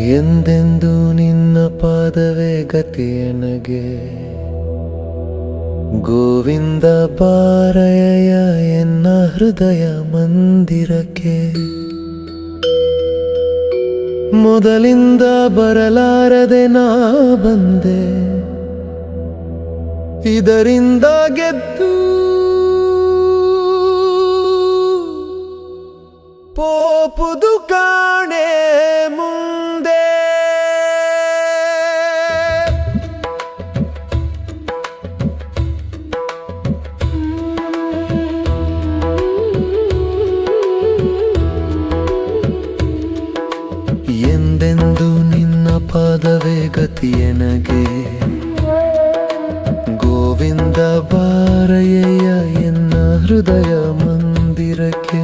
ಎಂದೆಂದು ನಿನ್ನ ಪಾದವೇ ಗತಿಯನಗೆ ಗೋವಿಂದ ಬಾರಯ್ಯ ಎನ್ನ ಹೃದಯ ಮಂದಿರಕ್ಕೆ ಮೊದಲಿಂದ ಬರಲಾರದೆ ನಾ ಬಂದೆ ಇದರಿಂದ ಗೆದ್ದು ಪೋಪುದು ಕಾಣೆ ಮುಂದೆ ಎಂದೆಂದು ನಿನ್ನ ಪಾದವೇ ಗತಿಯನಗೆ ಗೋವಿಂದ ಬಾರಯ್ಯ ಎನ್ನ ಹೃದಯ ಮಂದಿರಕ್ಕೆ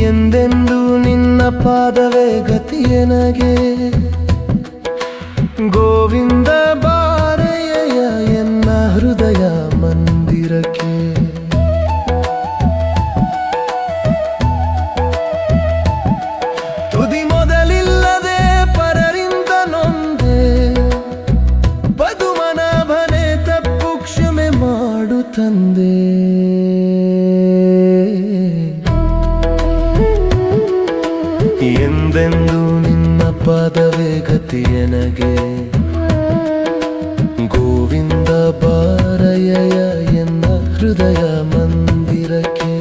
ಎಂದೆಂದು ನಿನ್ನ ಪಾದವೇ ಗತಿಯನಗೆ ಗೋವಿಂದ ಬಾರಯ್ಯ ಎನ್ನ ಹೃದಯ ಮಂದಿರಕ್ಕೆ ತುದಿ ಮೊದಲಿಲ್ಲದೆ ಪರರಿಂದ ನೊಂದೆ ಪದುಮನಾಭನೆ ತಪ್ಪು ಕ್ಷಮೆ ಮಾಡು ತಂದೆ ಎಂದೆಂದು ನಿನ್ನ ಪಾದವೇ ಗತಿಯನಗೆ ಗೋವಿಂದ ಬಾರಯ್ಯ ಎನ್ನ ಹೃದಯ ಮಂದಿರಕ್ಕೆ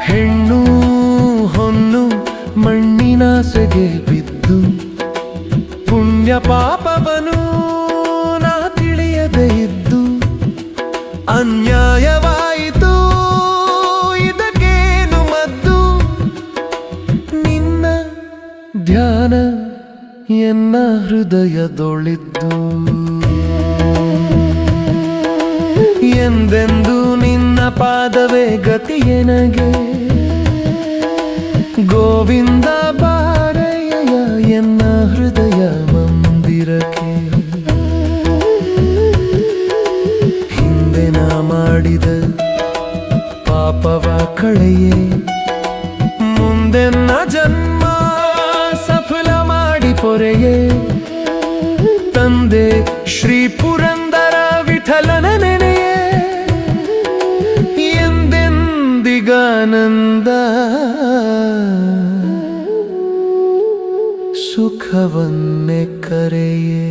ಹೆಣ್ಣು ಹೊನ್ನು ಮಣ್ಣಿನಾಸೆಗೆ ಬಿದ್ದು ಪುಣ್ಯ ಪಾಪವನು ನಾ ತಿಳಿಯದೆ ಇದ್ದು ಅನ್ಯಾಯವಾಯಿತು ಇದಕ್ಕೇನು ಮದ್ದು ನಿನ್ನ ಧ್ಯಾನ ಎನ್ನ ಹೃದಯದೊಳಿದ್ದು ಎಂದೆಂದು ನಿನ್ನ ಪಾದವೇ ಗತಿಯನಗೆ ಗೋವಿಂದ ಬಾರಯ್ಯ ಎನ್ನ ಹೃದಯ ಮಂದಿರಕ್ಕೆ ಹಿಂದೆ ನಾ ಮಾಡಿದ ಪಾಪವ ಕಳೆಯೇ ಮುಂದೆನ್ನ ಜನ್ಮ ಸಫಲ ಮಾಡಿ ಪೊರೆಯೇ ತಂದೆ ಶ್ರೀ ಪುರಂದರ ವಿಠಲನ ನೆನೆಯೇ ಎಂದೆಂದಿಗಾನಂದ ಸುಖವನ್ನೇ ಕರೆಯೇ